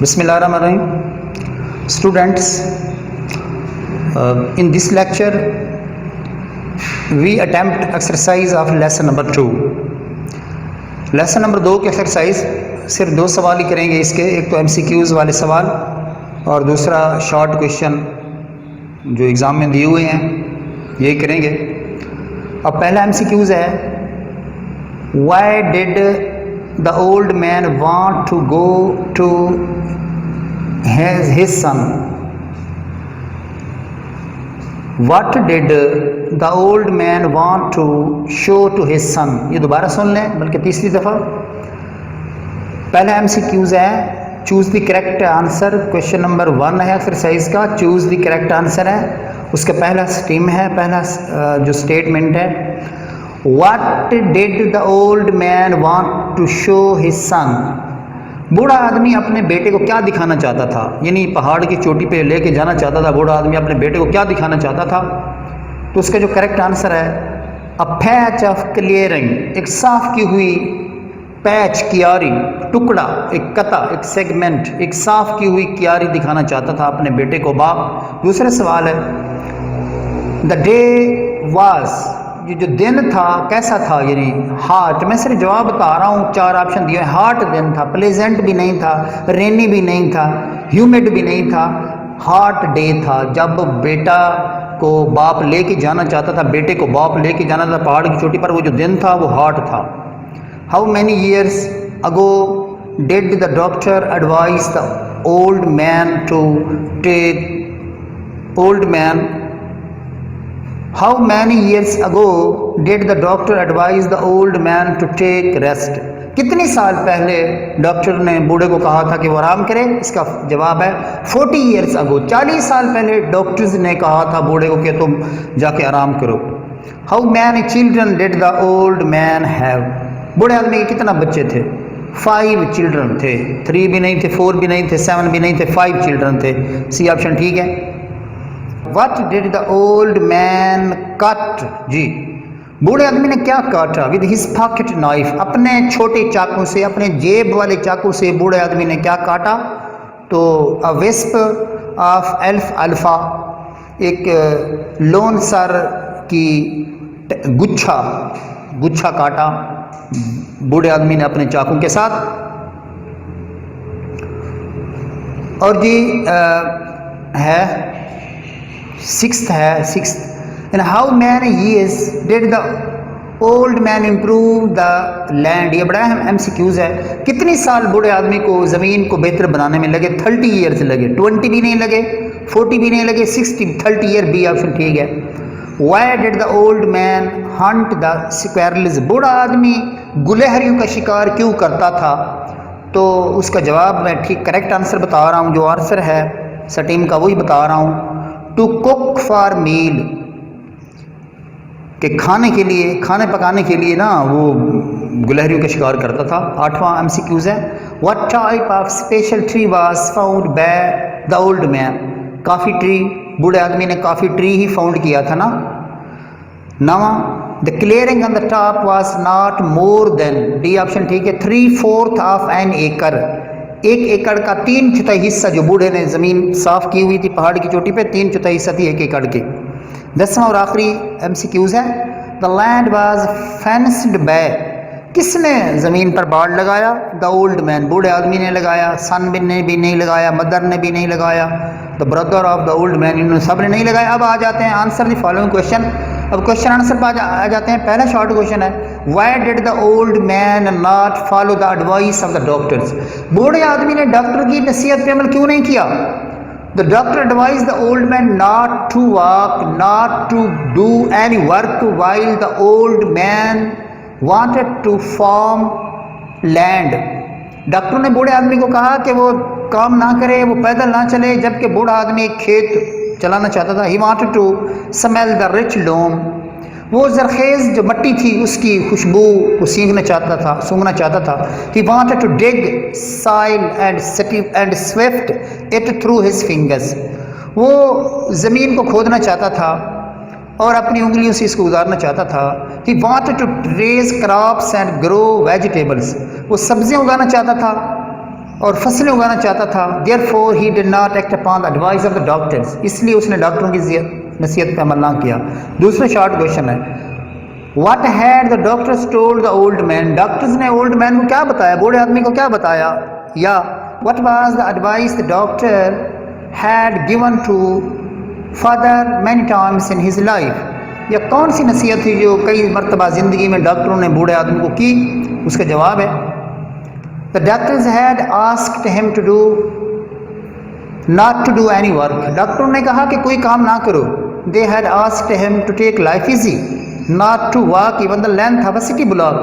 Bismillahirrahmanirrahim. Students, in this lecture we attempt exercise of lesson number 2. Lesson number 2 की exercise सिर्फ 2 सवाल ही करेंगे इसके, एक तो MCQs वाले सवाल और दूसरा शॉर्ट क्वेश्चन जो एग्ज़ाम में दिए हुए हैं यही करेंगे। अब पहला MCQs है, why did the old man want to go to his son? What did the old man want to show to his son? ये दोबारा सुन लें, बल्कि तीसरी दफ़ा। पहला MCQs है, choose the correct answer. Question number 1 है एक्सरसाइज का, चूज़ द करेक्ट आंसर है। उसका पहला स्टीम है, पहला जो स्टेटमेंट है, What did the old man want to show his son? बूढ़ा आदमी अपने बेटे को क्या दिखाना चाहता था, यानी पहाड़ की चोटी पे लेके जाना चाहता था। बूढ़ा आदमी अपने बेटे को क्या दिखाना चाहता था? तो उसका जो करेक्ट आंसर है, अ पैच ऑफ क्लियरिंग, एक साफ की हुई पैच, कियारी, टुकड़ा, एक कता, एक सेगमेंट, एक साफ की हुई कियारी दिखाना चाहता था अपने बेटे को बाप। दूसरा सवाल है, द डे वाज, ये जो दिन था कैसा था, यानी हाट। मैं सिर्फ जवाब बता रहा हूँ, 4 ऑप्शन दिए हैं। हाट दिन था, प्लेजेंट भी नहीं था, रेनी भी नहीं था, ह्यूमिड भी नहीं था, हाट डे था। जब बेटा को बाप लेके जाना चाहता था, बेटे को बाप लेके जाना था पहाड़ की चोटी पर, वो जो दिन था वो हाट था। How many years ago did the doctor advise the old man to take old man How many years ago did the doctor advise the old man to take rest? कितने साल पहले डॉक्टर ने बूढ़े को कहा था कि वो आराम करे? इसका जवाब है 40 years ago, 40 साल पहले डॉक्टर्स ने कहा था बूढ़े को कि तुम जाके आराम करो। How many children did the old man have? बूढ़े आदमी के कितना बच्चे थे? 5 चिल्ड्रन थे। 3 भी नहीं थे, 4 भी नहीं थे, 7 भी नहीं थे, 5 चिल्ड्रन थे। सी ऑप्शन ठीक है। What did the old man cut? जी, बूढ़े आदमी ने क्या काटा? With his pocket knife, अपने छोटे चाकू से, अपने जेब वाले चाकू से बूढ़े आदमी ने क्या काटा? तो a wisp of alfalfa, एक लोन सर की गुच्छा काटा बूढ़े आदमी ने अपने चाकू के साथ। और जी है सिक्स्थ है, sixth, in how many years did the old man improve the land? ये बड़ा MCQs है। कितनी साल बूढ़े आदमी को ज़मीन को बेहतर बनाने में लगे? 30 ईयर्स लगे। 20 भी नहीं लगे, 40 भी नहीं लगे, 60, 30 ईयर। बी ऑप्शन ठीक है। Why did the old man Hunt the squirrels? बूढ़ा आदमी गुलहरियों का शिकार क्यों करता था? तो उसका जवाब मैं ठीक करेक्ट आंसर बता रहा हूँ, जो आंसर है सटीम का वही बता रहा हूँ। टू कुक फॉर मील, के खाने के लिए, खाने पकाने के लिए ना वो गुलहरियों का शिकार करता था। 8वां MCQs है, what type of special tree was found by the old man? Coffee tree, बूढ़े आदमी ने कॉफी ट्री ही फाउंड किया था ना। 9वां, the clearing on the top was not more than, D option ठीक है, 3/4 ऑफ एन एकड़, 1 एकड़ का 3/4 हिस्सा जो बूढ़े ने ज़मीन साफ की हुई थी पहाड़ की चोटी पे, 3/4 हिस्सा थी 1 एकड़ की। 10वां और आखिरी MCQs है, the land was fenced by, किसने ज़मीन पर बाड़ लगाया? द ओल्ड मैन, बूढ़े आदमी ने लगाया। सन ने भी नहीं लगाया, मदर ने भी नहीं लगाया, the brother of the old man, इन्होंने सब ने नहीं लगाया। अब आ जाते हैं आंसर द फॉलोइंग क्वेश्चन। अब क्वेश्चन आंसर पर आ जाते हैं। पहला शॉर्ट क्वेश्चन है, why did the old man not follow the advice of the doctors? बूढ़े आदमी ने डॉक्टर की नसीहत पे अमल क्यों नहीं किया? The doctor advise the old man not to walk, not to do any work while the old man wanted to farm land. Doctor ने बूढ़े आदमी को कहा कि वो काम ना करे, वो पैदल ना चले, जबकि बूढ़ा आदमी एक खेत चलाना चाहता था। He wanted to smell the rich loam, वो जरखेज़ जो मट्टी थी उसकी खुशबू को सूंघना चाहता था। He wanted to dig soil and swift it through his fingers, वो ज़मीन को खोदना चाहता था और अपनी उंगलियों से इसको उतारना चाहता था। He wanted to raise crops and grow vegetables, वो सब्जियां उगाना चाहता था और फसलें उगाना चाहता था। Therefore he did not act upon the advice of the doctors, इसलिए उसने डॉक्टरों की नसीहत पर अमल ना किया। दूसरा शॉर्ट क्वेश्चन है, what had the doctors told the old man, doctors ने ओल्ड मैन को क्या बताया, बूढ़े आदमी को क्या बताया, या what was the advice the doctor had given to father many times in his life, या कौन सी नसीहत थी जो कई मरतबा ज़िंदगी में डॉक्टरों ने बूढ़े आदमी को की। उसका जवाब है, the doctors had asked him to do not to do any work, डॉक्टरों ने कहा कि कोई काम ना करो। They had asked him to take life easy not to walk even the length of a city block,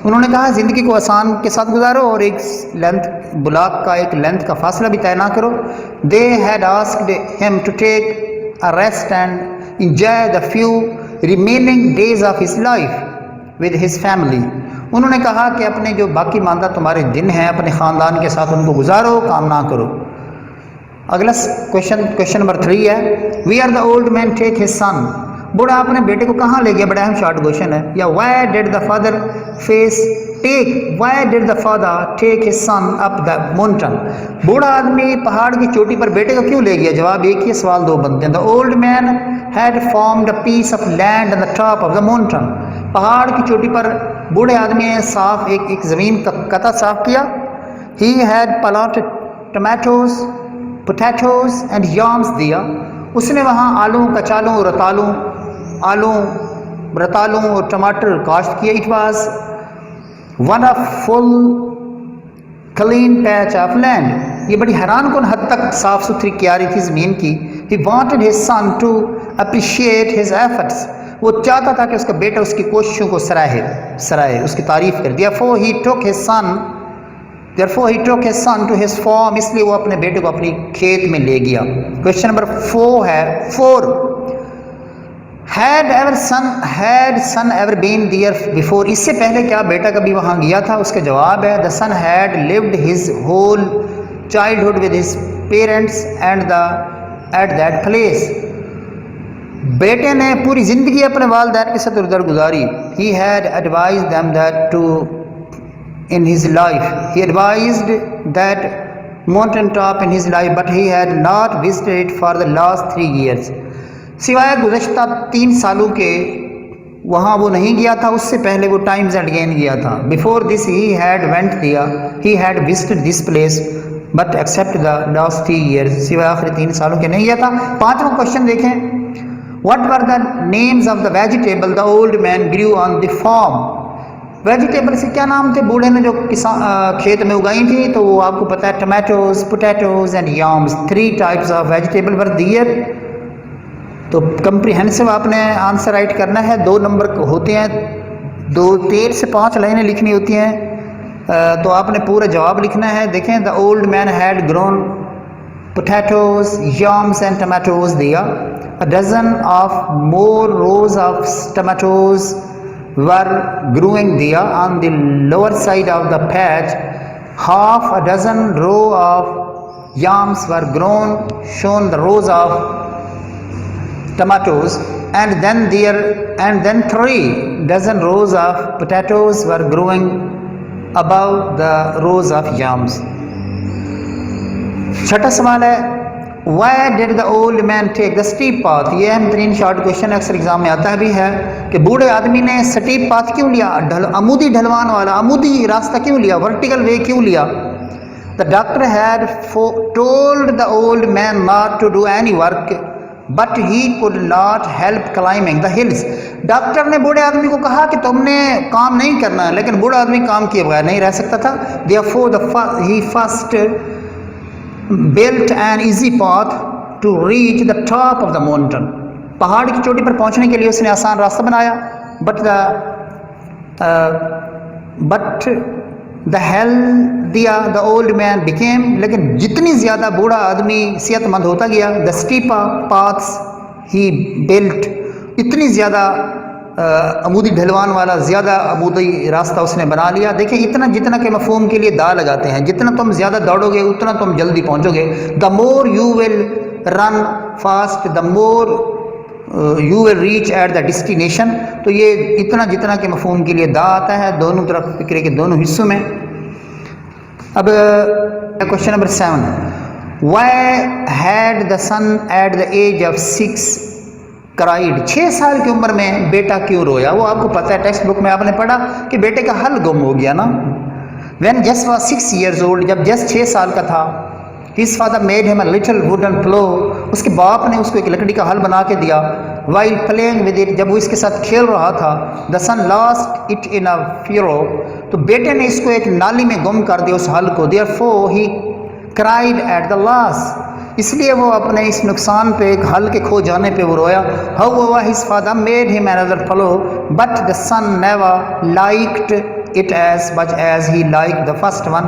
उन्होंने कहा ज़िंदगी को आसान के साथ गुजारो और एक लेंथ ब्लॉक का एक लेंथ का फासला भी तय ना करो। They had asked him to take a rest and enjoy the few remaining days of his life with his family, उन्होंने कहा कि अपने जो बाकी मानदा तुम्हारे दिन हैं अपने ख़ानदान के साथ उनको गुजारो, काम ना करो। अगला क्वेश्चन नंबर 3 है, we are the old man take his son, बूढ़ा अपने बेटे को कहाँ ले गया, बड़ा अहम शॉर्ट क्वेश्चन है। या why did the father take his son up the mountain, बूढ़ा आदमी पहाड़ की चोटी पर बेटे को क्यों ले गया। जवाब एक ही, सवाल दो बनते हैं। The old man had farmed a piece of land on the top of the mountain, पहाड़ की चोटी पर बूढ़े आदमी ने साफ एक ज़मीन का कता साफ किया। He had planted tomatoes potatoes and yams दिया, उसने वहाँ आलू कचालू रतालू और टमाटर काश्त किए। It was one of full clean patch of land, ये बड़ी हैरान कुन हद तक साफ सुथरी क्यारी थी ज़मीन की। He wanted his son to appreciate his efforts, वो चाहता था कि उसका बेटा उसकी कोशिशों को सराहे, उसकी तारीफ कर दिया। Therefore he took his son to his farm, इसलिए वो अपने बेटे को अपनी खेत में ले गया। क्वेश्चन नंबर 4 है, 4 had son ever been there before, इससे पहले क्या बेटा कभी वहाँ गया था। उसका जवाब है, the son had lived his whole childhood with his parents at that place, बेटे ने पूरी ज़िंदगी अपने वालिदैन के साथ उधर गुजारी। He had advised them in his life, he advised that mountain top in his life, but he had not visited it for the last 3 years, सिवाय गुज़श्ता 3 सालों के वहाँ वो नहीं गया था, उससे पहले वो टाइम्स एंड अगेन गया था। Before this he had visited this place but except the last 3 years, सिवाय आखिरी 3 सालों के नहीं गया था। 5वां क्वेश्चन देखें, What were the names of the vegetable the old man grew on the farm? Vegetable से क्या नाम थे बूढ़े ने जो खेत में उगाई थी, तो वो आपको पता है, tomatoes potatoes and yams, 3 types of vegetable were there. तो कंप्रीहेंसिव आपने आंसर राइट करना है, 2 नंबर होते हैं, 3 से 5 लाइनें लिखनी होती हैं, तो आपने पूरा जवाब लिखना है। देखें, the old man had grown potatoes, yams and tomatoes दिया। A dozen of more rows of tomatoes were growing दिया on the lower side of the patch. Half a dozen row of yams were grown, shown the rows of tomatoes, and then 3 dozen rows of potatoes were growing above the rows of yams. छठा सवाल है, Why did the old man take the steep path? ये अहम तरीन short question अक्सर exam में आता भी है कि बूढ़े आदमी ने स्टीप पाथ क्यों लिया, अमूदी ढलवान वाला अमूदी रास्ता क्यों लिया, वर्टिकल वे क्यों लिया। The doctor had told the old man not to do any work, but he could not help climbing the hills. Doctor ने बूढ़े आदमी को कहा कि तुमने काम नहीं करना है, लेकिन बूढ़ा आदमी काम किए बगैर नहीं रह सकता था। Therefore he first built an easy path to reach the top of the mountain. पहाड़ की चोटी पर पहुंचने के लिए उसने आसान रास्ता बनाया। but the healthier the old man became, लेकिन जितनी ज़्यादा बूढ़ा आदमी सेहतमंद होता गया, the steeper paths he built, इतनी ज़्यादा अमूदी ढलवान वाला ज़्यादा अमूदी रास्ता उसने बना लिया। देखिए, इतना जितना के मफहूम के लिए दा लगाते हैं, जितना तुम ज़्यादा दौड़ोगे उतना तुम जल्दी पहुँचोगे। The more you will run fast the more you will reach at the destination. तो ये इतना जितना के मफहूम के लिए दा आता है, दोनों तरफ फिक्रे के दोनों हिस्सों में। अब question number 7, why had the son at the age of 6 cried, 6 साल की उम्र में बेटा क्यों रोया? वो आपको पता है, टेक्स्ट बुक में आपने पढ़ा कि बेटे का हल गुम हो गया ना। When Jess was 6 years old, जब जस 6 साल का था, his father made him a little wooden plow, उसके बाप ने उसको एक लकड़ी का हल बना के दिया। While playing with it, जब वो इसके साथ खेल रहा था, the son lost it in a furrow, तो बेटे ने इसको एक नाली में गुम कर दिया उस हल को। Therefore he cried at the loss, इसलिए वो अपने इस नुकसान पे, एक हल के खो जाने पे वो रोया। However his father made him another plow, but the son never liked it as much as he liked the first one.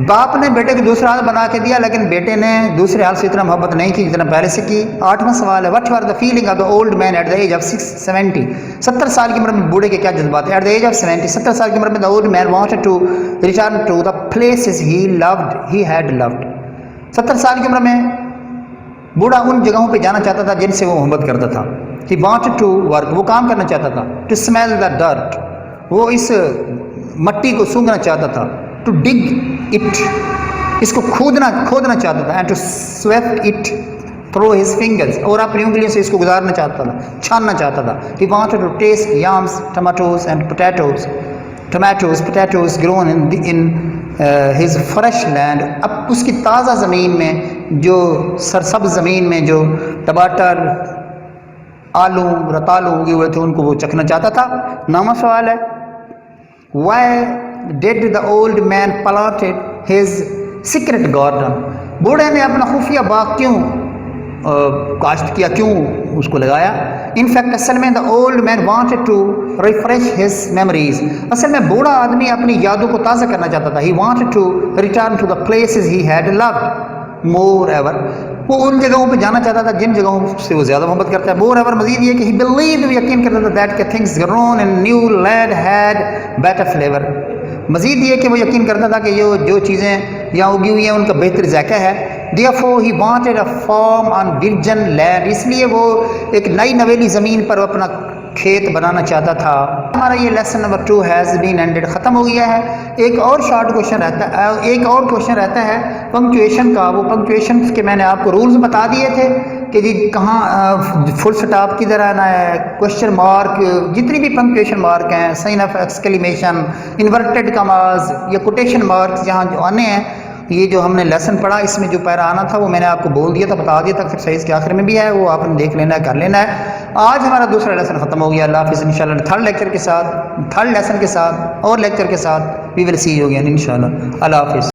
बाप ने बेटे को दूसरा हल बना के दिया, लेकिन बेटे ने दूसरे हल से इतना मोहब्बत नहीं की जितना पहले से की। 8वां सवाल है, what were the feeling of the old man at the age of 70? 70 साल की उम्र में बूढ़े के क्या जज्बात है? एट द एज ऑफ 70 साल की उम्र में the old man wanted to return to the places he had loved. 70 साल की उम्र में बूढ़ा उन जगहों पे जाना चाहता था जिनसे वो मोहब्बत करता था। ही वांटेड टू वर्क, वो काम करना चाहता था। टू स्मेल द डर्ट, वो इस मट्टी को सूंघना चाहता था। टू डिग इट, इसको खोदना चाहता था। And to sweep it through his fingers, और अपनी उंगलियों से इसको गुजारना चाहता था, छानना चाहता था। He wanted to taste yams, tomatoes and potatoes grown in his fresh land. अब उसकी ताज़ा ज़मीन में, जो सरसब्ज ज़मीन में जो टमाटर, आलू, रतालू उगे हुए थे, उनको वो चखना चाहता था। 9वां सवाल है, why did the old man planted his secret garden? बूढ़े ने अपना खुफिया बाग क्यों काश्त किया, क्यों उसको लगाया? इनफैक्ट असल में the old man wanted to refresh his memories, असल में बूढ़ा आदमी अपनी यादों को ताज़ा करना चाहता था। He wanted to return to the places he had loved more ever, वो उन जगहों पे जाना चाहता था जिन जगहों से वो ज़्यादा मोहब्बत करता है। मोर एवर मजीद ये कि ही बिलीव्ड, यकीन करता था दैट के things grown in new land had better flavour, मजीद ये कि वो यकीन करता था कि ये जो चीज़ें यहाँ उगी हुई हैं उनका बेहतर जायका है। Therefore he wanted a farm on virgin land, इसलिए वो एक नई नवेली ज़मीन पर अपना खेत बनाना चाहता था। हमारा ये lesson number 2 has been ended, ख़त्म हो गया है। एक और शॉर्ट क्वेश्चन रहता है पंक्चुएशन का। वो पंक्चुएशन के मैंने आपको रूल्स बता दिए थे कि जी कहाँ फुल स्टॉप किधर आना है, क्वेश्चन मार्क, जितनी भी पंक्चुएशन मार्क हैं, साइन ऑफ एक्सक्लेमेशन, इन्वर्टेड कमाज या कोटेशन मार्क्स जहाँ जो आने हैं, ये जो हमने लेसन पढ़ा इसमें जो पैरा आना था वो मैंने आपको बोल दिया था, बता दिया था। एक्सरसाइज के आखिर में भी है, वो आपने देख लेना है, कर लेना है। आज हमारा दूसरा लेसन खत्म हो गया। अल्लाह हाफिज़। इंशाल्लाह थर्ड लेसन के साथ और लेक्चर के साथ we will see you again इंशाल्लाह। अल्लाह हाफिज़।